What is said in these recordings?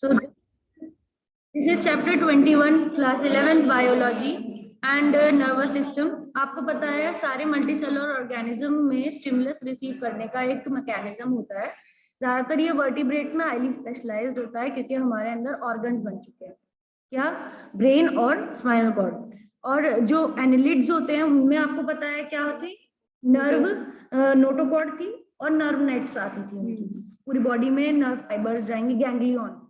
So this is chapter 21, class 11 biology and nervous system. आपको पता है सारे मल्टीसेलुलर ऑर्गेनिज्म में स्टिमुलस रिसीव करने का एक मैकेनिज्म होता है। ज्यादातर ये वर्टिब्रेट्स में हाईली स्पेशलाइज्ड होता है क्योंकि हमारे अंदर ऑर्गन्स बन चुके हैं, क्या, ब्रेन और स्पाइनल कॉर्ड। और जो एनिलिड्स होते हैं उनमें आपको पता है क्या थी, नर्व नोटोकॉर्ड थी और नर्व नेट्स आती थी उनकी। पूरी बॉडी में नर्व फाइबर्स जाएंगे, गैंग्लियन,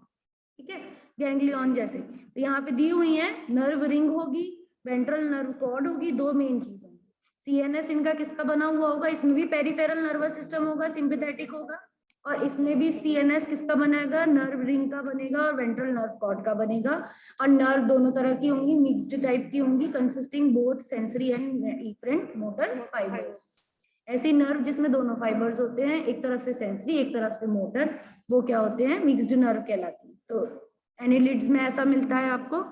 ठीक है, गैंग्लियन जैसे। तो यहाँ पे दी हुई है, नर्व रिंग होगी, वेंट्रल नर्व कॉर्ड होगी, दो मेन चीज होंगी। सीएनएस इनका किसका बना हुआ होगा, इसमें भी पेरिफेरल नर्वस सिस्टम होगा, सिंपैथेटिक होगा, और इसमें भी सीएनएस किसका बनेगा, नर्व रिंग का बनेगा और वेंट्रल नर्व कॉर्ड का बनेगा। और नर्व दोनों तरह की होंगी, मिक्स्ड टाइप की होंगी, consisting both sensory and efferent motor fibres. ऐसी नर्व जिसमें दोनों फाइबर्स होते हैं, एक तरफ से सेंसरी एक तरफ से मोटर, वो क्या होते हैं, मिक्स्ड नर्व कहलाती है। तो एनिलिड्स में ऐसा मिलता है आपको।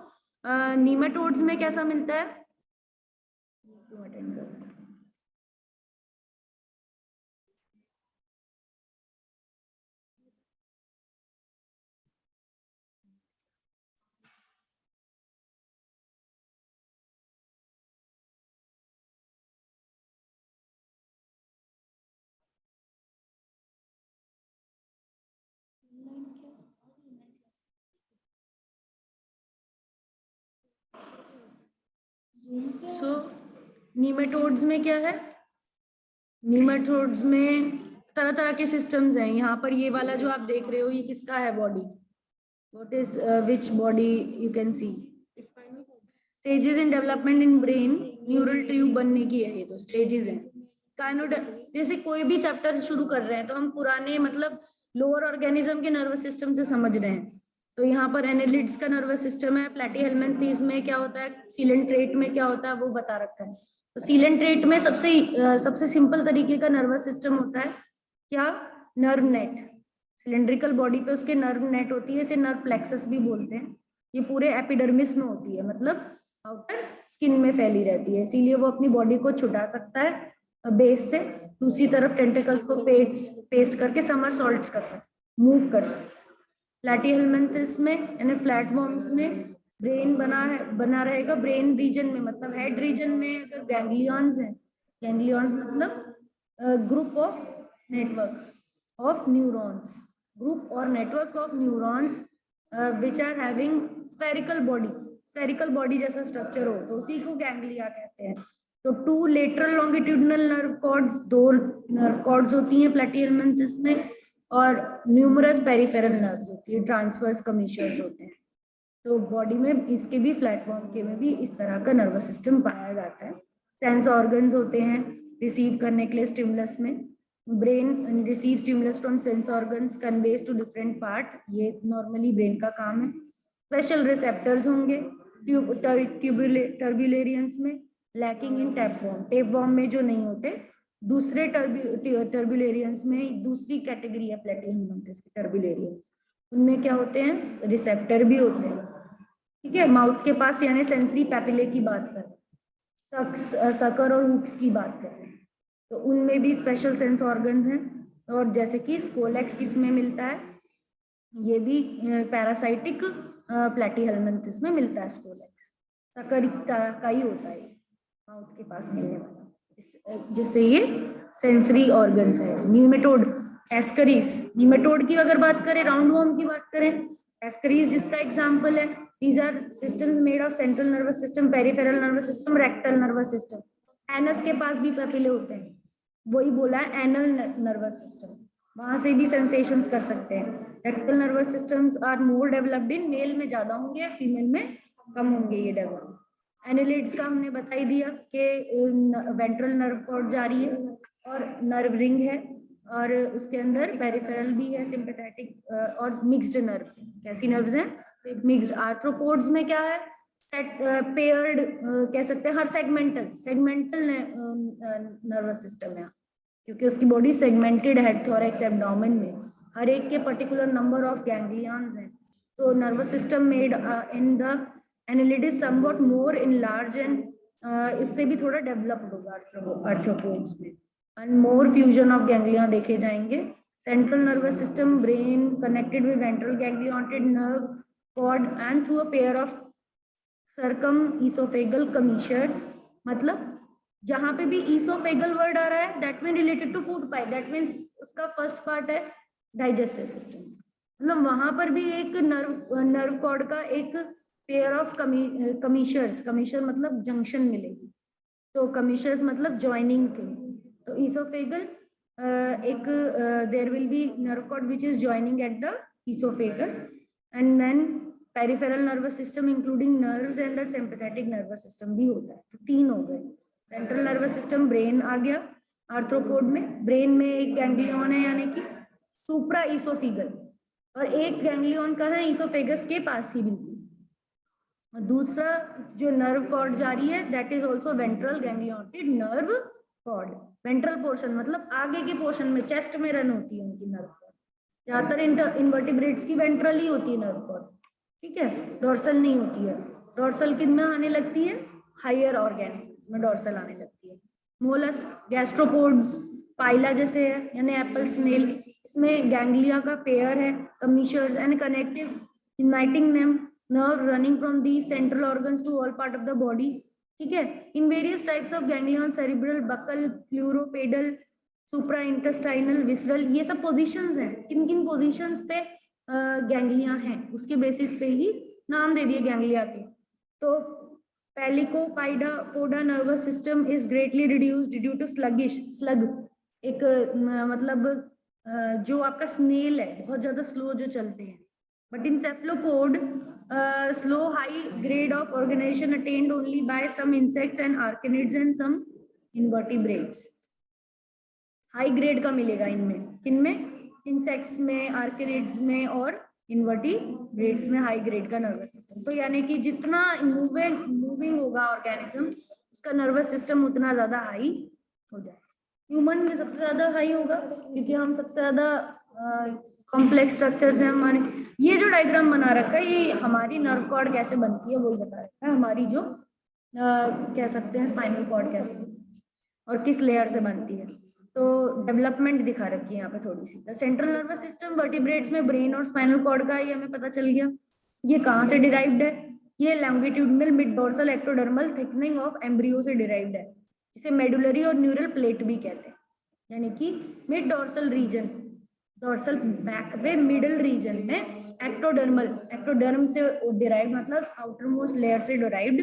नीमेटोड्स में कैसा मिलता है, नीमेटोड्स में क्या है, नीमेटोड्स में तरह तरह के सिस्टम्स हैं। यहाँ पर ये वाला जो आप देख रहे हो ये किसका है, body, what is which body you can see, stages in development in brain, neural tube बनने की है, ये तो स्टेजेस हैं। जैसे कोई भी चैप्टर शुरू कर रहे हैं तो हम पुराने मतलब लोअर ऑर्गेनिज्म के नर्वस सिस्टम से समझ रहे हैं। तो यहाँ पर एनालिड्स का नर्वस सिस्टम है, प्लैटीहेल्मिन्थेस में क्या होता है, सीलेंट्रेट में क्या होता है वो बता रखा है। तो सीलेंट्रेट में सबसे सिंपल तरीके का नर्वस सिस्टम होता है क्या, नर्व नेट। सिलेंड्रिकल बॉडी पे उसके नर्व नेट होती है, इसे नर्व प्लेक्सस भी बोलते हैं। ये पूरे एपिडर्मिस में होती है, मतलब आउटर स्किन में फैली रहती है, इसीलिए वो अपनी बॉडी को छुटा सकता है बेस से, दूसरी तरफ टेंटिकल्स को पेस्ट करके समरसॉल्ट्स कर सकते, मूव कर सकते। प्लैटीहेल्मिन्थेस में यानी फ्लैटवर्म्स में ब्रेन बना रहेगा, ब्रेन रीजन में, मतलब हेड रीजन में अगर गैंग्लियंस हैं, गैंग्लियंस मतलब group of network of neurons, group और network of neurons which are having spherical body जैसा स्ट्रक्चर हो, तो उसी को गैंग्लिया कहते हैं। तो two lateral longitudinal nerve cords, दो नर्व कॉर्ड्स होती हैं प्लैटीहेल्मिन्थेस में, और न्यूमरस पेरिफेरल नर्व्स होती है, ट्रांसवर्स कमीशर्स होते हैं। तो बॉडी में इसके भी, प्लेटफॉर्म के में भी इस तरह का नर्वस सिस्टम पाया जाता है। सेंस ऑर्गन्स होते हैं रिसीव करने के लिए स्टिमुलस में, brain receive stimulus from sense organs, conveys to different part, ये नॉर्मली ब्रेन का काम है। स्पेशल रिसेप्टर्स होंगे टर्बुलेरियंस में, लैकिंग इन टेपवॉर्म में जो नहीं होते, दूसरे टर्बुलेरियंस में दूसरी कैटेगरी है प्लैटीहेल्मिन्थेस की टर्बुलेरियंस, उनमें क्या होते हैं, रिसेप्टर भी होते हैं, ठीक है। माउथ के पास यानी सेंसरी पैपिले की बात कर रहे हैं, सकर और हुक्स की बात कर रहे हैं, तो उनमें भी स्पेशल सेंस ऑर्गन्स हैं। और जैसे कि स्कोलेक्स किसमें मिलता है, ये भी पैरासाइटिक प्लैटीहेल्मिन्थेस में मिलता है, स्कोलेक्स सकर तरह का ही होता है माउथ के पास मिलने वाला, जिससे ये सेंसरी ऑर्गन्स है। न्यूमेटोड, एस्करीज, न्यूमेटोड की अगर बात करें, राउंडवॉर्म की बात करें, एस्करीज जिसका एग्जांपल है, these are systems made of central nervous system, peripheral nervous system, rectal nervous system. Anus के पास भी पैपिले होते हैं, वही बोला है एनल नर्वस सिस्टम, वहां से भी सेंसेशंस कर सकते हैं। Rectal nervous systems are more developed in male में ज्यादा होंगे, फीमेल में कम होंगे ये डेवलप। एनालिड्स का हमने बता ही दिया कि वेंट्रल नर्व कॉर्ड जा रही है और नर्व रिंग है, और उसके अंदर पेरिफेरल भी है, सिंपैथेटिक और मिक्स्ड नर्व्स हैं। कैसी नर्व्स हैं, मिक्स्ड। आर्थ्रोपोड्स में क्या है, पेयर्ड कह सकते हैं, हर सेगमेंटल नर्वस सिस्टम है, क्योंकि उसकी बॉडी सेगमेंटेड है, थोरैक्स एब्डोमेन में हर एक के पर्टिकुलर नंबर ऑफ गैंग्लियंस हैं। तो nervous system made in the annelid is somewhat more in large and इससे भी थोड़ा डेवलप्ड होगा आर्थ्रोपोड्स में, and more fusion of ganglia देखे जाएंगे central nervous system, brain connected with ventral ganglionid nerve cord and through a pair of circumesophageal commissures. मतलब जहां पे भी esophageal वर्ड आ रहा है that means related to food pipe, that means उसका first part है digestive system. मतलब वहां पर भी एक नर्व कॉर्ड का एक पेयर ऑफ कमीशर्स, कमीशर मतलब जंक्शन मिलेगी, तो कमीशर्स मतलब ज्वाइनिंग थिंग. तो ईसोफेगल एक there will be nerve cord which is joining at the oesophagus, and then peripheral nervous system including nerves and the sympathetic nervous system भी होता है. तो 3 हो गए. सेंट्रल नर्वस सिस्टम, ब्रेन आ गया आर्थ्रोपोड में. ब्रेन में एक गैंग्लियन है यानी कि सुप्रा ईसोफेगल, और एक गैंग्लियन का है ईसोफेगस के पास ही बिल्कुल. दूसरा जो नर्व कॉर्ड जा रही है that is also ventral ganglionated nerve cord. Ventral portion मतलब आगे के पोर्शन में, चेस्ट में रन होती है उनकी नर्व कॉर्ड. ज्यादातर इन्वर्टिब्रेट्स की वेंट्रल ही होती है नर्व कॉर्ड, ठीक है, डोर्सल नहीं होती है. डोर्सल किन में आने लगती है? हायर ऑर्गेनिजम्स में डोर्सल आने लगती है. मोलस्क, गैस्ट्रोपोड्स, पाइला जैसे है यानी एप्पल स्नेल, इसमें गैंग्लिया का पेयर है, commissures and connective uniting name nerve running from these central organs to all part of the body. ठीक है. In various types of ganglion, cerebral, buccal, pleuropedal, supraintestinal, visceral, ये सब positions हैं. किन किन पोजीशंस पे गैंग्लिया हैं उसके बेसिस पे ही नाम दे दिए गैंग्लिया के. तो pelecypoda poda nervous system is greatly reduced due to slug, एक मतलब जो आपका स्नेल है बहुत ज्यादा स्लो जो चलते हैं. But in cephalopod, slow high grade of organization attained only by some insects and arachnids and some invertebrates. High grade का मिलेगा इनमें, किनमें? इंसेक्ट्स में, आर्किनिड्स में और इन्वर्टिब्रेट्स में हाई ग्रेड का नर्वस सिस्टम. तो यानी कि जितना मूविंग होगा ऑर्गेनिज्म उसका नर्वस सिस्टम उतना ज्यादा हाई हो जाए. ह्यूमन में सबसे ज्यादा हाई होगा क्योंकि हम सबसे ज्यादा कॉम्प्लेक्स स्ट्रक्चर्स हैं हमारे. ये जो डायग्राम बना रखा है ये हमारी नर्व कॉर्ड कैसे बनती है वो बता रखा है. हमारी जो कह सकते हैं स्पाइनल कॉर्ड कैसे और किस लेयर से बनती है. तो डेवलपमेंट दिखा रखी है यहाँ पे थोड़ी सी. सेंट्रल नर्वस सिस्टम वर्टिब्रेट्स में ब्रेन और स्पाइनल कॉर्ड का ये हमें पता चल गया. ये कहाँ से डिराइव्ड है? ये longitudinal mid dorsal ectodermal thickening of embryo से डिराइव्ड है. इसे मेडुलरी और न्यूरल प्लेट भी कहते हैं. यानी कि mid dorsal region, dorsal back पे मिडल रीजन में एक्टोडर्मल, एक्टोडर्म से डिराइव्ड मतलब आउटर मोस्ट लेयर से derived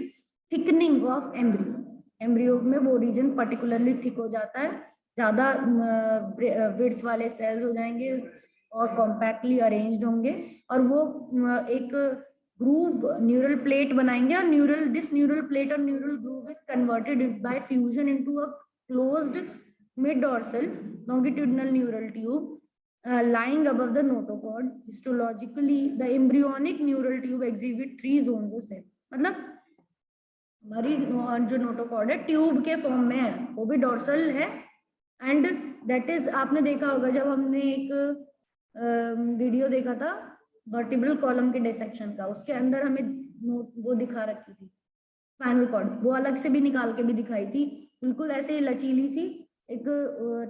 thickening of embryo. Embryo में वो रीजन पर्टिकुलरली थिक हो जाता है, ज्यादा विड्थ वाले सेल्स हो जाएंगे और कॉम्पैक्टली अरेंज्ड होंगे और वो एक ग्रूव न्यूरल प्लेट बनाएंगे. और दिस न्यूरल प्लेट और neural groove is converted bye fusion into a closed mid dorsal longitudinal neural tube lying above the notochord. Histologically, the embryonic neural tube exhibit 3 zones of cell. मतलब हमारी जो notochord है tube के form में है, वो भी डोर्सल है. एंड दैट इज, आपने देखा होगा जब हमने एक वीडियो देखा था वर्टिब्रल कॉलम के डिसेक्शन का, उसके अंदर हमें वो दिखा रखी थी स्पाइनल कॉर्ड, वो अलग से भी निकाल के भी दिखाई थी. बिल्कुल ऐसे लचीली सी एक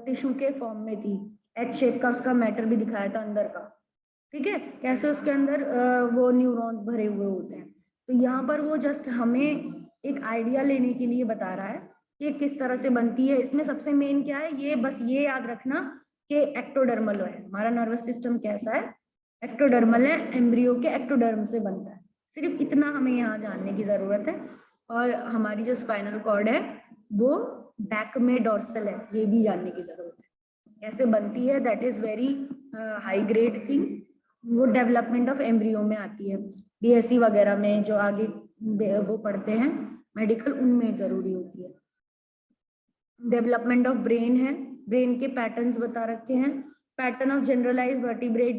टिश्यू के फॉर्म में थी, एच शेप का उसका मैटर भी दिखाया था अंदर का. ठीक है, कैसे उसके अंदर वो न्यूरॉन्स भरे हुए होते हैं. तो यहाँ पर वो जस्ट हमें एक आइडिया लेने के लिए बता रहा है कि किस तरह से बनती है. इसमें सबसे मेन क्या है, ये बस ये याद रखना कि एक्टोडर्मल है हमारा नर्वस सिस्टम. कैसा है? एक्टोडर्मल है, एम्ब्रियो के एक्टोडर्म से बनता है. सिर्फ इतना हमें यहाँ जानने की जरूरत है. और हमारी जो स्पाइनल कॉर्ड है वो बैक में डोर्सल है, ये भी जानने की जरूरत है. कैसे बनती है that is very high grade thing. वो डेवलपमेंट ऑफ एम्ब्रियो में आती है. बीएससी वगैरह में जो आगे वो पढ़ते हैं मेडिकल, उनमें जरूरी होती है. डेवलपमेंट ऑफ ब्रेन है, ब्रेन के पैटर्न्स बता रखे हैं. Pattern of generalised vertebrate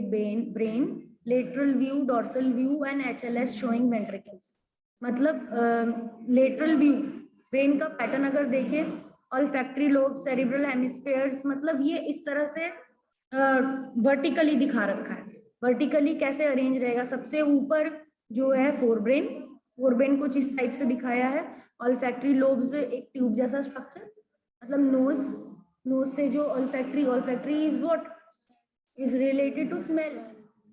brain, lateral view, dorsal view and HLS showing ventricles. मतलब लेटरल व्यू ब्रेन का पैटर्न अगर देखें, ऑल्फैक्टरी लोब, सेरिब्रल हेमिस्फीयर्स, मतलब ये इस तरह से वर्टिकली दिखा रखा है. वर्टिकली कैसे अरेंज रहेगा? सबसे ऊपर जो है फोरब्रेन, फोरब्रेन कुछ इस टाइप से दिखाया है. ऑल्फैक्टरी लोब्स एक ट्यूब जैसा स्ट्रक्चर, मतलब नोज से जो olfactory is what is related to smell.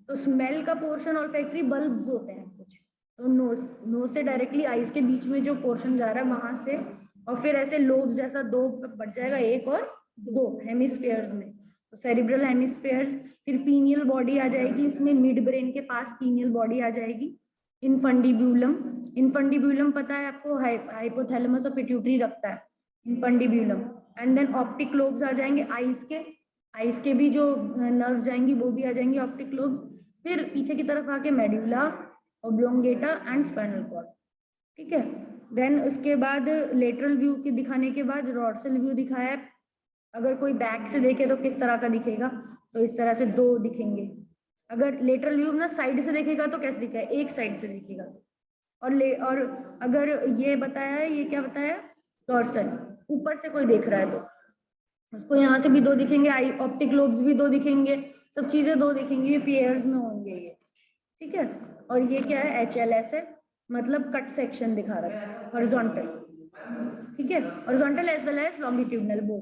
तो स्मेल का पोर्शन ऑल्फैक्टरी बल्ब्स होते हैं कुछ, तो नोज से डायरेक्टली आईज के बीच में जो पोर्शन जा रहा है वहां से, और फिर ऐसे लोब जैसा दो बढ़ जाएगा, एक और दो हेमिस्फेयर्स में, तो सेरिब्रल हेमिस्फेयर्स। फिर पीनियल बॉडी आ जाएगी, इसमें मिड ब्रेन के पास पीनियल बॉडी आ जाएगी। इनफंडिब्यूलम, इनफंडिब्यूलम पता है आपको, हाइपोथैलेमस और पिट्यूटरी रखता है इनफंडिब्यूलम। एंड देन ऑप्टिक लोब्स आ जाएंगे आईज के, आईज के भी जो नर्व जाएंगी वो भी आ जाएंगी ऑप्टिक लोब्स। फिर पीछे की तरफ आके medulla, oblongata and spinal cord, ठीक है। देन उसके बाद लेटरल व्यू के दिखाने के बाद डॉर्सल व्यू दिखाया है। अगर कोई बैक से देखे तो किस तरह का दिखेगा, तो इस तरह से दो दिखेंगे। अगर लेटरल व्यू ना साइड से देखेगा तो कैसे दिखेगा, एक साइड से देखेगा। और अगर ये बताया है, ये क्या बताया, डॉर्सल, ऊपर से कोई देख रहा है तो उसको यहाँ से भी दो दिखेंगे, आई ऑप्टिक लोब्स भी दो दिखेंगे, सब चीजें दो दिखेंगी, ये पेयर्स में होंगे ये, ठीक है। और ये क्या है, HLS है, मतलब कट सेक्शन दिखा रहा है, हॉरिजॉन्टल, ठीक है, horizontal as well as longitudinal both.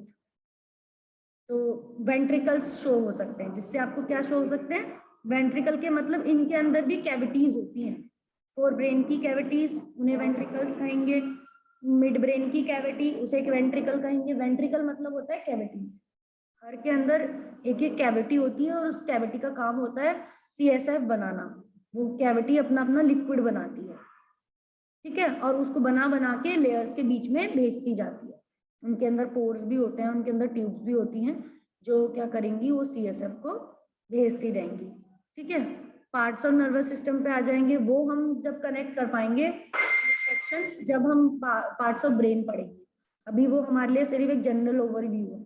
तो वेंट्रिकल्स शो हो सकते हैं, जिससे आपको क्या शो हो सकते हैं, वेंट्रिकल के मतलब इनके अंदर भी कैविटीज होती हैं, फोर ब्रेन की कैविटीज, उन्हें वेंट्रिकल्स कहेंगे। मिड ब्रेन की कैविटी, उसे एक वेंट्रिकल कहेंगे। वेंट्रिकल मतलब होता है कैविटीज, हर के अंदर एक एक कैविटी होती है, और उस कैविटी का काम होता है CSF बनाना, वो कैविटी अपना अपना लिक्विड बनाती है, ठीक है, और उसको बना बना के लेयर्स के बीच में भेजती जाती है। उनके अंदर पोर्स भी होते हैं, उनके अंदर ट्यूब्स भी होती हैं, जो क्या करेंगी, वो CSF को भेजती रहेंगी, ठीक है। पार्ट्स ऑफ नर्वस सिस्टम पे आ जाएंगे, वो हम जब कनेक्ट कर पाएंगे सेक्शन, जब हम पार्ट्स ऑफ ब्रेन पढ़ेंगे। अभी वो हमारे लिए सिर्फ एक जनरल ओवरव्यू है।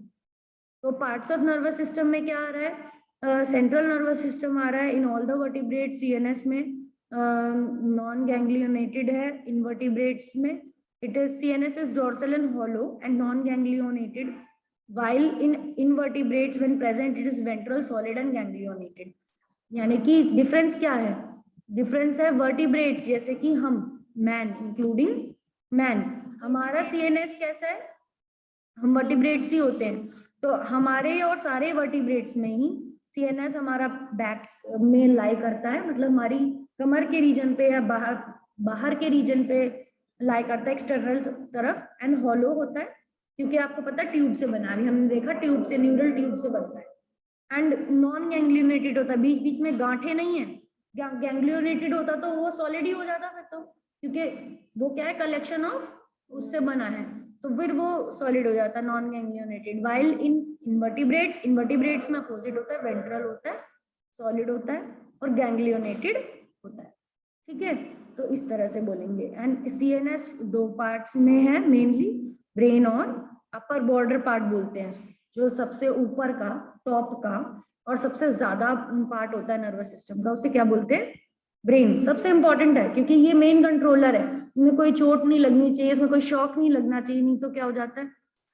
तो पार्ट्स ऑफ नर्वस सिस्टम में क्या आ रहा है, सेंट्रल नर्वस सिस्टम आ रहा है in all the vertebrate, CNS में नॉन गैंग्लियोनेटेड है, इनवर्टिब्रेट्स में it is CNS is dorsal and hollow and non ganglionated, while in invertebrates when present it is ventral, solid and ganglionated। यानी कि difference क्या है, डिफरेंस है vertebrates जैसे कि हम, मैन इंक्लूडिंग मैन, हमारा CNS कैसा है, हम वर्टिब्रेट्स ही होते हैं, तो हमारे और सारे वर्टिब्रेट्स में ही CNS हमारा बैक में लाई करता है, मतलब हमारी कमर के रीजन पे या बाहर बाहर के रीजन पे लाई करता है, एक्सटर्नल तरफ, एंड हॉलो होता है क्योंकि आपको पता है ट्यूब से बना है, हमने देखा ट्यूब से, न्यूरल ट्यूब से बनता है। एंड नॉन गैंग्लियोनेटेड होता है, बीच बीच में गांठे नहीं है, गैंग्लियोनेटेड होता तो वो सॉलिड ही हो जाता फिर तो, क्योंकि वो क्या है, कलेक्शन ऑफ उससे बना है, तो फिर वो सॉलिड हो जाता है non ganglionated. While in invertebrates, invertebrates में अपोजिट होता है, वेंट्रल होता है, सॉलिड होता है, और गैंग्लियोनेटेड होता है, ठीक है। तो इस तरह से बोलेंगे। एंड CNS दो पार्ट्स में है मेनली, ब्रेन और अपर बॉर्डर पार्ट बोलते हैं, जो सबसे ऊपर का, टॉप का, और सबसे ज्यादा पार्ट होता है नर्वस सिस्टम का, उसे क्या बोलते हैं, ब्रेन। सबसे इंपॉर्टेंट है क्योंकि ये मेन कंट्रोलर है, इसमें कोई चोट नहीं लगनी चाहिए, इसमें कोई शॉक नहीं लगना चाहिए, नहीं तो क्या हो जाता है,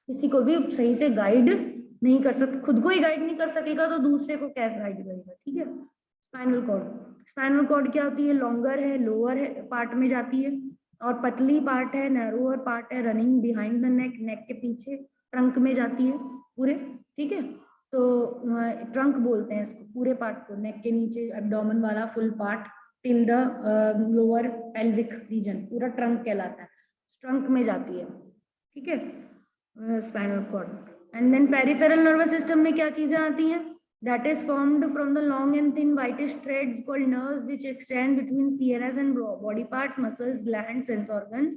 किसी को भी सही से गाइड नहीं कर सकते, खुद को ही गाइड नहीं कर सकेगा तो दूसरे को क्या गाइड करेगा, ठीक है। स्पाइनल कॉर्ड, स्पाइनल कॉर्ड क्या होती है, लॉन्गर है, लोअर है पार्ट में जाती है, और पतली पार्ट है, नैरोअर पार्ट है, रनिंग बिहाइंड द नेक, नेक के पीछे, ट्रंक में जाती है पूरे, ठीक है। तो ट्रंक बोलते हैं इसको पूरे पार्ट को, नेक के नीचे एब्डोमेन वाला full part till the lower pelvic region, पूरा ट्रंक कहलाता है, ट्रंक में जाती है, ठीक है spinal cord. And then peripheral nervous system में क्या चीजें आती हैं, that is formed from the long and thin whitish threads called nerves which extend between CNS and body parts, muscles, glands, sense organs,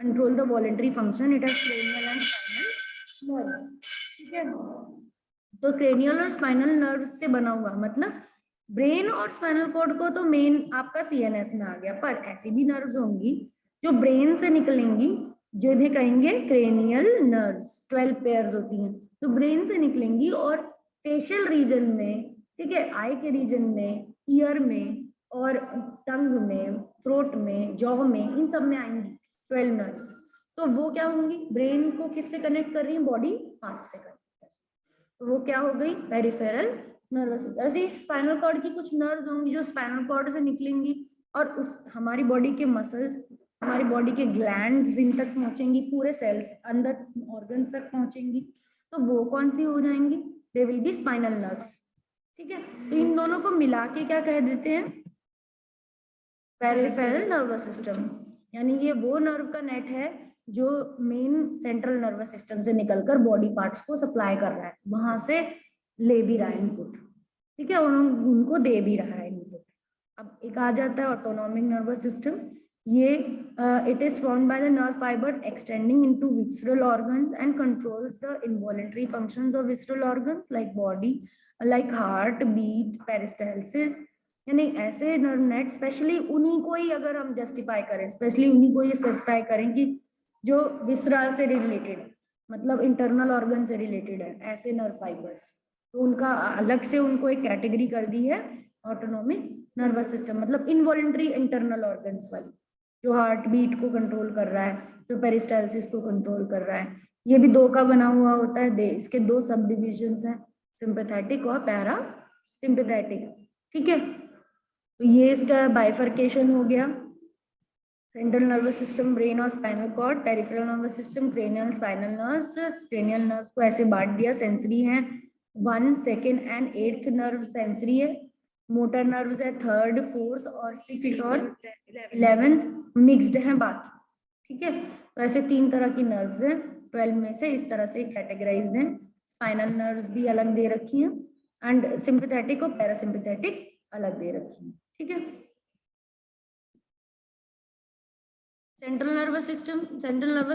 control the voluntary function, it has cranial and spinal nerves, ठीक है। तो cranial और spinal nerves से बना हुआ, मतलब brain और spinal cord को तो मेन आपका CNS में आ गया, पर ऐसी भी नर्व्स होंगी जो ब्रेन से निकलेंगी, जिन्हें कहेंगे क्रेनियल नर्व्स, 12 पेयर्स होती हैं, तो ब्रेन से निकलेंगी और फेशियल रीजन में, ठीक है, आई के रीजन में, ईयर में, और टंग में, थ्रोट में, जॉ में, इन सब में आएंगी 12 नर्व्स। तो वो क्या होंगी, ब्रेन को किससे कनेक्ट कर रही है, बॉडी पार्ट से कनेक्ट, तो वो क्या हो गई, पेरिफेरल नर्वस सिस्टम। ऐसे स्पाइनल कॉर्ड की कुछ नर्व्स होंगी जो स्पाइनल कॉर्ड से निकलेंगी, और उस हमारी बॉडी के मसल्स, हमारी बॉडी के ग्लैंड्स इन तक पहुंचेंगी, पूरे सेल्स अंदर ऑर्गन्स तक पहुंचेंगी, तो वो कौन सी हो जाएंगी, they will be spinal nerves, ठीक है, तो इन दोनों को मिला के क्या कह देते हैं, पेरिफेरल नर्वस सिस्टम। यानी ये वो नर्व का नेट है जो मेन सेंट्रल नर्वस सिस्टम से निकलकर बॉडी पार्ट्स को सप्लाई कर रहा है, वहां से ले भी रहा है इनपुट, ठीक है, और उनको दे भी रहा है इनपुट। अब एक आ जाता है ऑटोनॉमिक नर्वस सिस्टम। ये it is formed by the nerve fibre extending into visceral organs and controls the involuntary functions of visceral organs like body, like heart beat, peristalsis. यानी ऐसे नर्व नेट स्पेशली उन्हीं को ही अगर हम justify करें, specially उन्हीं को ही स्पेसिफाई करें कि जो विसरल से रिलेटेड है, मतलब इंटरनल ऑर्गन से रिलेटेड है, ऐसे नर्व फाइबर्स, तो उनका अलग से उनको एक कैटेगरी कर दी है ऑटोनॉमिक नर्वस सिस्टम, मतलब इनवॉलंटरी इंटरनल ऑर्गन्स वाली, जो हार्ट बीट को कंट्रोल कर रहा है, जो पेरिस्टालसिस को कंट्रोल कर रहा है। ये भी दो का बना हुआ होता है, इसके दो सब डिविजन्स हैं, सिंपैथेटिक और पैरा सिंपैथेटिक, ठीक है। तो ये इसका बाइफर्केशन हो गया, सेंट्रल नर्वस सिस्टम, ब्रेन और spinal cord, peripheral nervous system, cranial spinal nerves. Cranial nerves को ऐसे बांट दिया, सेंसरी हैं 1, 2 एंड 8th नर्व सेंसरी है, मोटर नर्व्स है 3rd, 4th और 6th और 11th मिक्स्ड हैं बाकी, ठीक है। तो ऐसे 3 तरह की नर्व्स हैं, 12 में से इस तरह से कैटेगराइज्ड हैं। स्पाइनल नर्व्स भी अलग दे रखी हैं एंड सिंपैथेटिक और पैरासिम्पैथेटिक अलग दे रखी हैं, ठीक है। Central nervous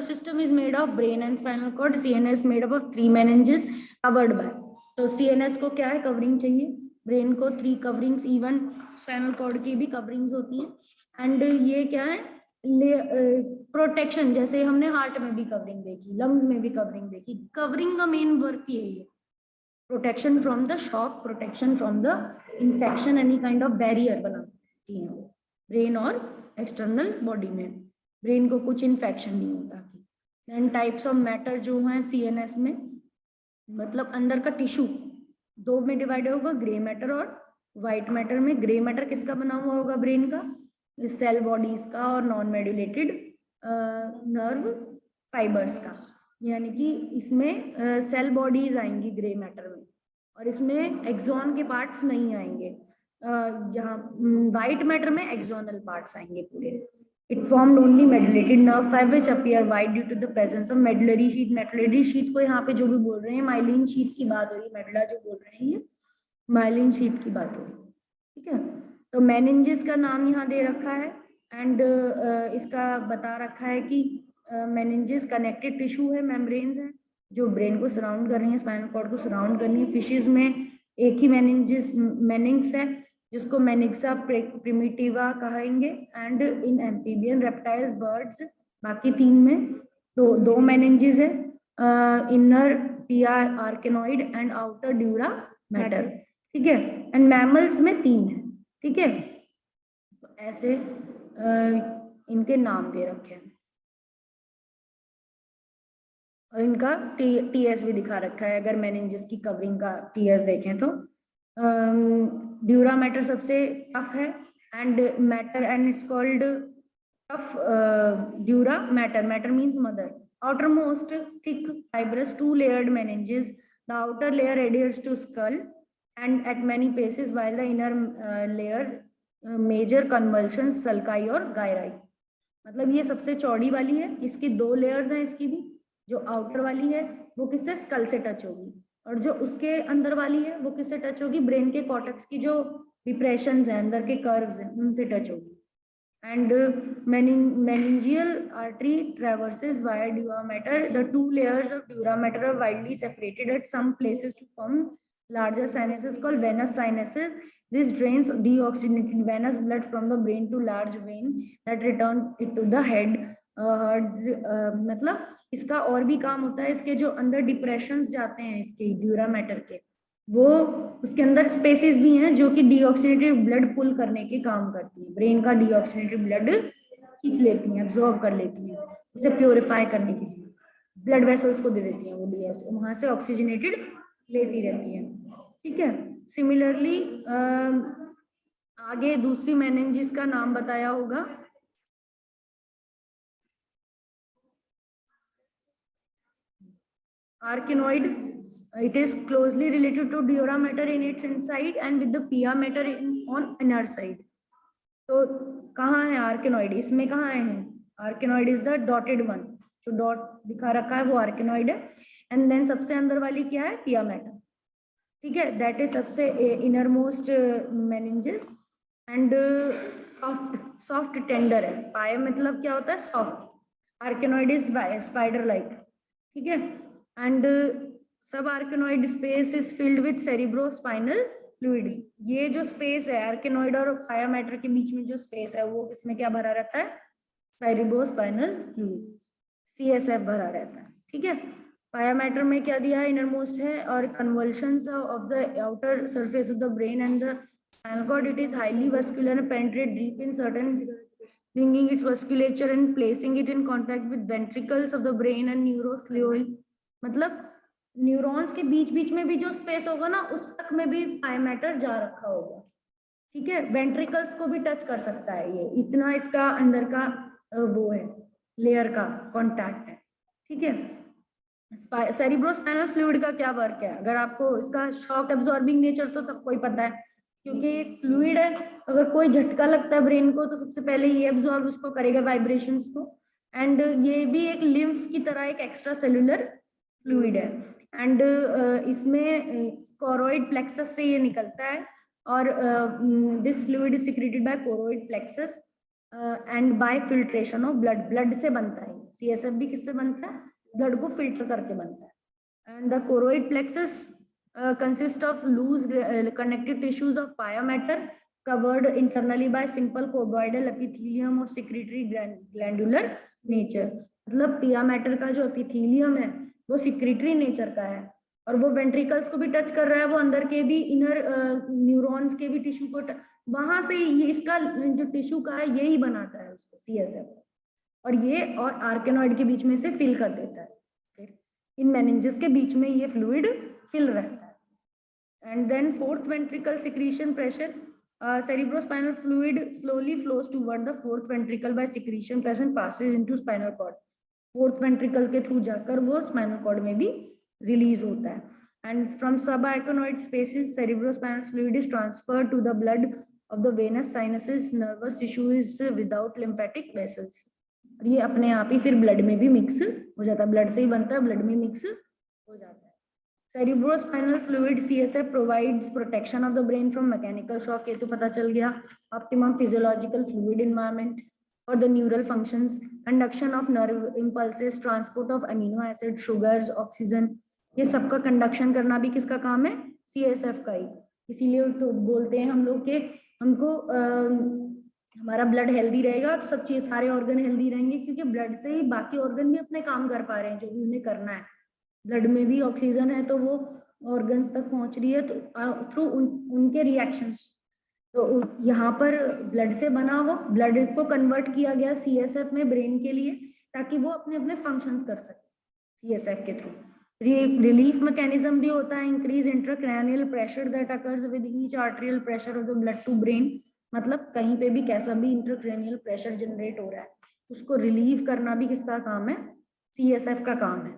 system is made of brain and spinal cord. CNS made up of 3 meninges covered by. तो CNS को क्या है, कवरिंग चाहिए, ब्रेन को 3 कवरिंग्स, इवन स्पाइनल कॉर्ड की भी कवरिंग्स होती हैं। एंड ये क्या है, प्रोटेक्शन, जैसे हमने हार्ट में भी कवरिंग देखी, लंग्स में भी कवरिंग देखी, कवरिंग का मेन वर्क यही है, protection from the shock, protection from the infection, any kind of barrier बनाती है ब्रेन और एक्सटर्नल बॉडी में, ब्रेन को कुछ इन्फेक्शन नहीं होता। एंड टाइप्स ऑफ मैटर जो हैं सीएनएस में, मतलब अंदर का टिश्यू 2 में डिवाइड होगा, ग्रे मैटर और व्हाइट मैटर में। ग्रे मैटर किसका बना हुआ होगा, ब्रेन का, सेल बॉडीज का और नॉन मेडुलेटेड नर्व फाइबर्स का, यानी कि इसमें सेल बॉडीज आएंगी ग्रे मैटर में, और इसमें एक्सॉन के पार्ट्स नहीं आएंगे, जहाँ व्हाइट मैटर में एक्सोनल पार्ट्स आएंगे पूरे। It formed only medullated nerve fiber which appear white due to the presence of medullary sheath. Medullary sheath को यहाँ पे जो भी बोल रहे हैं, माइलिन शीथ की बात हो रही है, मेडुला जो बोल रहे हैं, माइलिन शीथ की बात हो रही है, ठीक है। तो मेनिंजेस का नाम यहाँ दे रखा है एंड इसका बता रखा है कि मेनिंजेस कनेक्टेड टिश्यू है, मेम्ब्रेन्स है जो ब्रेन को सराउंड कर रही है, स्पाइनल कॉर्ड को सराउंड कर रही है। फिशेज में एक ही मेनिंग्स है जिसको मेनिक्सा प्रिमिटिवा कहेंगे, and in amphibian, reptiles, birds, बाकी 3 में तो 2 मेनिंजेस है, इनर पिया आर्केनॉइड एंड आउटर ड्यूरा मैटर, ठीक है। एंड मैमल्स में 3 है, ठीक है। तो ऐसे इनके नाम दे रखे हैं और इनका टीएस भी दिखा रखा है। अगर मेनिंजेस की कवरिंग का टीएस देखें तो ड्यूरा मैटर सबसे टफ है and matter and it's called tough dura mater, matter means mother, outermost thick fibrous 2-layered meninges, the outer layer adheres to skull and at many places while the inner layer major convulsions sulci और gyri। मतलब ये सबसे चौड़ी वाली है, इसकी 2 layers हैं, इसकी भी जो आउटर वाली है वो किससे, स्कल से टच होगी, और जो उसके अंदर वाली है वो किससे टच होगी, ब्रेन के कॉर्टेक्स की जो डिप्रेशंस हैं, अंदर के कर्व्स हैं, उनसे टच होगी। And meningeal artery traverses via dura mater. The 2 layers of dura mater are widely separated at some places to form larger sinuses called venous sinuses. This drains deoxygenated venous blood from the brain to large vein that return it to the head. मतलब इसका और भी काम होता है, इसके जो अंदर डिप्रेशंस जाते हैं इसके ड्यूरा मैटर के, वो उसके अंदर स्पेसेस भी हैं जो कि डीऑक्सीनेटेड ब्लड पुल करने के काम करती है, ब्रेन का डीऑक्सीनेटेड ब्लड खींच लेती हैं, एब्जॉर्ब कर लेती हैं, उसे प्योरीफाई करने के लिए ब्लड वेसल्स को दे देती हैं, वो डीऑक्सी वहां से ऑक्सीजनेटेड लेती रहती है, ठीक है। सिमिलरली आगे दूसरी मेनिंजेस का नाम बताया होगा, आर्किनोइड, It is closely related to dura mater in its inside and with the pia mater on inner side. तो कहाँ है आर्केनॉइड, इसमें कहाँ है आर्केनॉइड इज द डॉटेड वन, जो डॉट दिखा रखा है वो आर्केनॉइड है। एंड देन सबसे अंदर वाली क्या है, पिया मैटर, ठीक है, दैट इज सबसे inner most meninges and soft tender है। पाए मतलब क्या होता है, soft, arachnoid is spider like, ठीक है। And subarachnoid space is filled with cerebrospinal fluid. ये जो स्पेस है आर्केनॉइड और पाया मैटर के बीच में जो स्पेस है वो किसमें क्या भरा रहता है, सेरिब्रोस्पाइनल फ्लूइड, CSF भरा रहता है, ठीक है। पाया मैटर में क्या दिया है, इनर मोस्ट है, और convulsions of the outer surface of the brain and the spinal cord, it is highly vascular and penetrate deep in certain, bringing its vasculature and placing it in contact with ventricles of the brain and neurofluid। मतलब neurons के बीच बीच में भी जो space होगा ना उस तक में भी पाया मैटर जा रखा होगा, ठीक है। वेंट्रिकल्स को भी टच कर सकता है, ये इतना इसका अंदर का वो है, लेयर का कॉन्टैक्ट है, ठीक है। सेरिब्रोस्पाइनल फ्लूइड का क्या वर्क है, अगर आपको इसका शॉक एब्जॉर्बिंग नेचर तो सबको ही पता है, क्योंकि एक फ्लूइड है, अगर कोई झटका लगता है ब्रेन को तो सबसे पहले ये एब्जॉर्ब उसको करेगा, वाइब्रेशंस को। एंड ये भी एक लिम्फ की तरह एक एक्स्ट्रा सेलुलर फ्लूइड है। एंड इसमें कोरोइड प्लेक्सस से ये निकलता है, और this fluid is secreted by choroid plexus and bye filtration of blood. Blood से बनता है, CSF भी किससे बनता है, ब्लड को फिल्टर करके बनता है। And the choroid plexus consist of loose connective tissues of pia matter covered internally by simple cuboidal epithelium और secretory glandular nature। मतलब पिया मैटर का जो एपिथेलियम है वो सिक्रेटरी नेचर का है, और वो वेंट्रिकल्स को भी टच कर रहा है, वो अंदर के भी इनर न्यूरॉन्स के भी टिश्यू को वहां से ये इसका जो टिश्यू का है यही बनाता है उसको CSF, और ये और आर्केनॉइड के बीच में से फिल कर देता है। फिर इन मेनिंजेस के बीच में ये फ्लूइड फिल रहता है। And then fourth ventricle secretion pressure, cerebrospinal fluid slowly flows toward the fourth ventricle by secretion pressure passes into spinal cord। Fourth ventricle के थ्रू जाकर वो स्पाइनल कॉर्ड में भी रिलीज होता है। And from subarachnoid spaces cerebrospinal fluid is transferred to the blood of the venous sinuses, nervous tissue is without lymphatic vessels। ये अपने आप ही फिर ब्लड में भी मिक्स हो जाता है, ब्लड से ही बनता है, ब्लड में मिक्स हो जाता है। Cerebrospinal fluid CSF provides protection of the brain from mechanical shock, ये तो पता चल गया। Optimum physiological fluid environment for the neural functions, conduction of nerve impulses, transport of amino acid, sugars, oxygen, ये सबका कंडक्शन करना भी किसका काम है, CSF का ही। इसीलिए तो बोलते हैं हम लोग के हमको हमारा ब्लड हेल्दी रहेगा तो सब चीज सारे ऑर्गन हेल्दी रहेंगे, क्योंकि ब्लड से ही बाकी ऑर्गन भी अपने काम कर पा रहे हैं जो भी उन्हें करना है। ब्लड में भी ऑक्सीजन है तो वो ऑर्गन्स तक पहुंच रही है, तो थ्रू उनके रिएक्शंस। तो यहाँ पर ब्लड से बना वो ब्लड को कन्वर्ट किया गया CSF में ब्रेन के लिए, ताकि वो अपने अपने फंक्शंस कर सके CSF के थ्रू। रिलीफ मैकेनिज्म भी होता है, increase intracranial pressure that occurs with each arterial pressure of the blood to brain. मतलब कहीं पे भी कैसा भी इंट्राक्रैनियल प्रेशर जनरेट हो रहा है उसको रिलीव करना भी किसका काम है, CSF का काम है,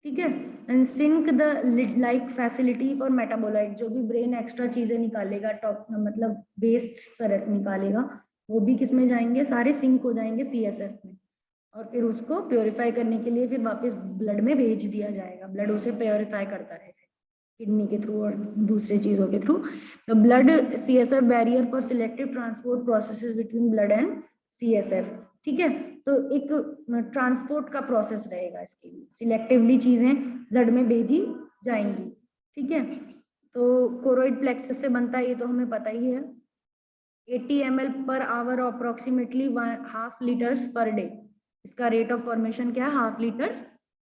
ठीक है। And sink the lid like facility for metabolite, जो भी ब्रेन एक्स्ट्रा चीजें निकालेगा, टॉप मतलब वेस्ट निकालेगा, वो भी किस में जाएंगे, सारे सिंक हो जाएंगे CSF में, और फिर उसको प्योरीफाई करने के लिए फिर वापस ब्लड में भेज दिया जाएगा, ब्लड उसे प्योरीफाई करता रहेगा किडनी के थ्रू और दूसरे चीजों के थ्रू। तो blood CSF barrier for selective transport processes between blood and CSF, ठीक है। तो एक ट्रांसपोर्ट का प्रोसेस रहेगा इसके लिए, सिलेक्टिवली चीजें ब्लड में भेजी जाएंगी, ठीक है। तो कोरोइड प्लेक्सस से बनता है, ये तो हमें पता ही है। 80 ml per hour approximately 1/2 litres per day, इसका रेट ऑफ फॉर्मेशन क्या है, 1/2 litres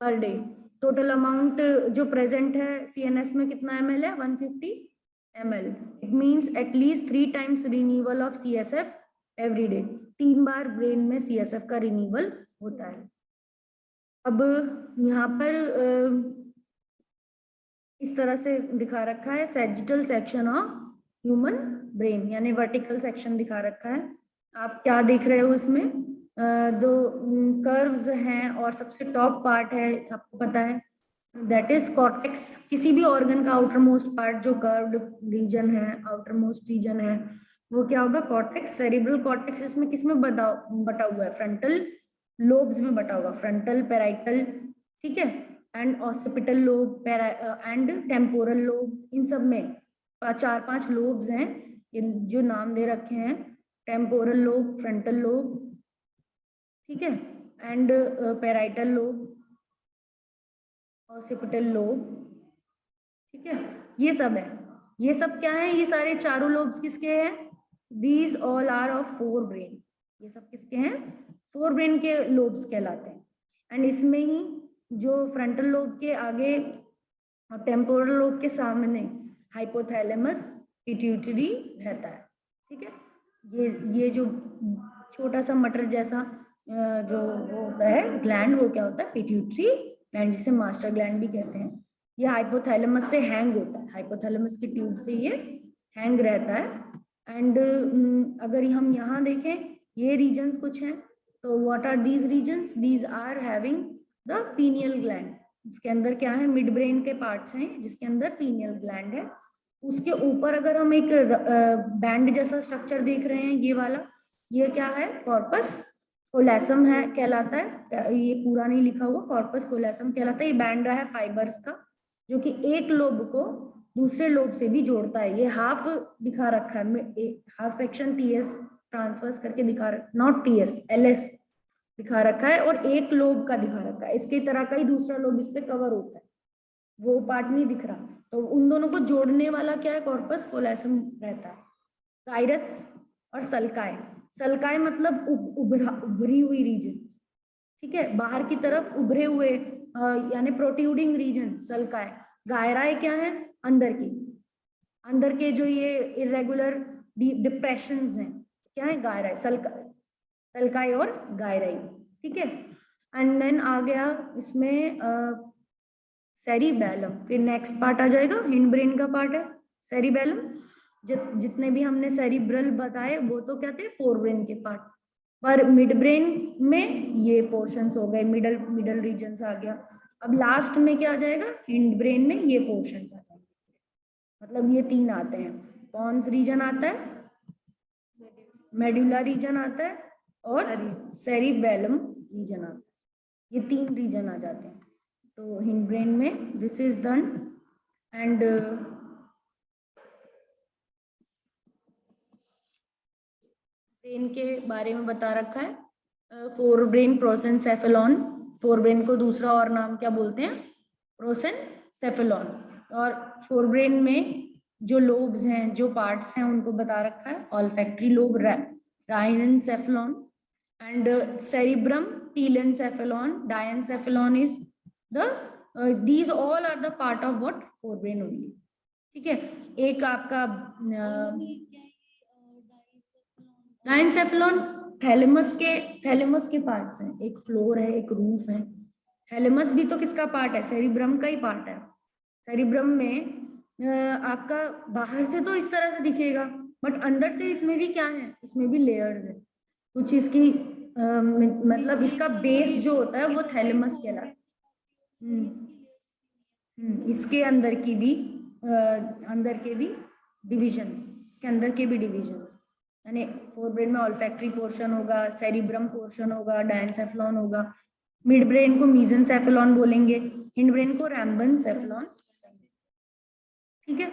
per day. Total amount जो प्रेजेंट है CNS में कितना ml है, 150 ml। It means at least 3 times renewal of CSF every day, 3 bar brain में CSF का रिन्यूअल होता है। अब यहाँ पर इस तरह से दिखा रखा है sagittal section of human brain, यानी वर्टिकल सेक्शन दिखा रखा है। आप क्या देख रहे हो इसमें, दो कर्व्स हैं और सबसे टॉप पार्ट है, आपको पता है दैट इज कॉर्टेक्स। किसी भी ऑर्गन का आउटर मोस्ट पार्ट जो कर्व्ड रीजन है, आउटर मोस्ट रीजन है, वो क्या होगा? कॉर्टेक्स। सेरिब्रल कॉर्टेक्स इसमें किसमें बटा हुआ है? फ्रंटल लोब्स में बटा होगा, फ्रंटल, पैराइटल, ठीक है, and occipital lobe and temporal lobe. इन सब में 4-5 लोब्स हैं, ये जो नाम दे रखे हैं, टेम्पोरल लोब, फ्रंटल लोब, ठीक है, and parietal lobe, occipital lobe, ठीक है, ये सब है। ये सब क्या है? ये सारे चारों लोब्स किसके हैं? These all are of forebrain. ये सब किसके हैं? फोर ब्रेन के लोब्स कहलाते हैं। एंड इसमें ही जो फ्रंटल लोब के आगे और टेम्पोरल लोब के सामने हाइपोथैलेमस, पिट्यूटरी रहता है, ठीक है। ये जो छोटा सा मटर जैसा जो वो होता है ग्लैंड, वो क्या होता है? पिट्यूटरी ग्लैंड, जिसे मास्टर ग्लैंड भी कहते हैं। ये हाइपोथैलेमस से हैंग होता है, हाइपोथैलेमस की ट्यूब से ये हैंग रहता है। एंड अगर हम यहाँ देखें, ये रीजन्स कुछ हैं, तो what are these reasons? These are having the pineal gland. इसके अंदर क्या है? मिड ब्रेन के पार्ट्स हैं जिसके अंदर पीनियल ग्लैंड है। उसके ऊपर अगर हम एक बैंड जैसा स्ट्रक्चर देख रहे हैं, ये वाला, ये क्या है? कॉर्पस कोलेसम है, कहलाता है। ये पूरा नहीं लिखा हुआ, कॉर्पस कोलेसम कहलाता है। ये बैंड है फाइबर्स का, जो कि एक लोब को दूसरे लोब से भी जोड़ता है। ये हाफ दिखा रखा है, हाफ सेक्शन टीएस ट्रांसवर्स करके दिखा रखा, नॉट टीएस, एलएस दिखा रखा है, और एक लोब का दिखा रखा है। इसके तरह का ही दूसरा लोब इस पे कवर होता है, वो पार्ट नहीं दिख रहा। तो उन दोनों को जोड़ने वाला क्या है? कॉर्पस कोलेसम रहता है। गाइरस और सल्काई। सल्काई मतलब उभरी हुई रीजन, ठीक है, बाहर की तरफ उभरे हुए यानी प्रोट्रूडिंग रीजन सल्काई। गायराई क्या है? अंदर के जो ये इरेगुलर डिप्रेशंस हैं, क्या है? गायराई, सल्काई और गायराई, ठीक है। एंड देन आ गया इसमें सेरिबेलम। फिर नेक्स्ट पार्ट आ जाएगा, हिंड ब्रेन का पार्ट है सेरिबेलम। जितने भी हमने सेरिब्रल बताए वो तो क्या थे? फोर ब्रेन के पार्ट। पर मिड ब्रेन में ये पोर्शंस हो गए, मिडल रीजन्स आ गया। अब लास्ट में क्या आ जाएगा? हिंड ब्रेन में ये पोर्शंस आ जाएंगे। मतलब ये 3 आते हैं, पॉन्स रीजन आता है, मेडुला रीजन आता है, और सेरिबेलम रीजन आता है। ये 3 रीजन आ जाते हैं। तो हिंड ब्रेन में this is done. And brain के बारे में बता रखा है, फोर ब्रेन प्रोसेनसेफेलॉन। फोर ब्रेन को दूसरा और नाम क्या बोलते हैं? प्रोसेनसेफेलॉन। और फोर ब्रेन में जो लोब्स हैं, जो पार्ट्स हैं, उनको बता रखा है। Olfactory lobe rhinencephalon, and cerebrum telencephalon, diencephalon is the these all are the part of what? forebrain only, ठीक है। एक आपका डायनसेफेलॉन थैलेमस के पार्ट्स हैं, एक फ्लोर है, एक रूफ है। थैलेमस भी तो किसका पार्ट है? सेरिब्रम का ही पार्ट है। सेरिब्रम में आपका बाहर से तो इस तरह से दिखेगा, बट अंदर से इसमें भी क्या है? इसमें भी लेयर्स है कुछ। इसकी मतलब इसका बेस जो होता है वो थैलेमस कहलाता है। इसके अंदर की भी डिविजन्स, इसके अंदर के भी डिविजन्स, यानी फोरब्रेन में ऑल्फैक्टरी पोर्शन होगा, सेरिब्रम पोर्शन होगा, डायनसेफेलॉन होगा। मिड ब्रेन को मीजेंसेफेलॉन बोलेंगे, हिंड ब्रेन को रैम्बेनसेफेलॉन, ठीक है।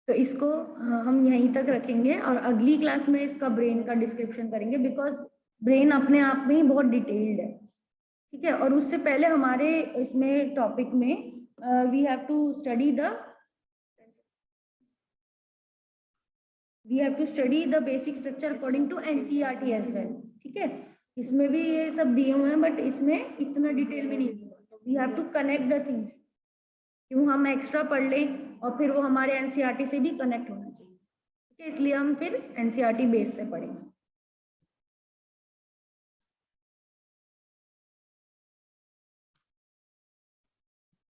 तो इसको हम यहीं तक रखेंगे, और अगली क्लास में इसका ब्रेन का डिस्क्रिप्शन करेंगे, बिकॉज ब्रेन अपने आप में ही बहुत डिटेल्ड है, ठीक है। और उससे पहले हमारे इसमें टॉपिक में we have to study the basic structure according to NCERT as well, ठीक है। इसमें भी ये सब दिए हुए हैं, बट इसमें इतना डिटेल में नहीं दिया। तो we have to connect the things, क्यों हम एक्स्ट्रा पढ़ लें और फिर वो हमारे एनसीईआरटी से भी कनेक्ट होना चाहिए, ठीक है। इसलिए हम फिर एनसीईआरटी बेस से पढ़ेंगे।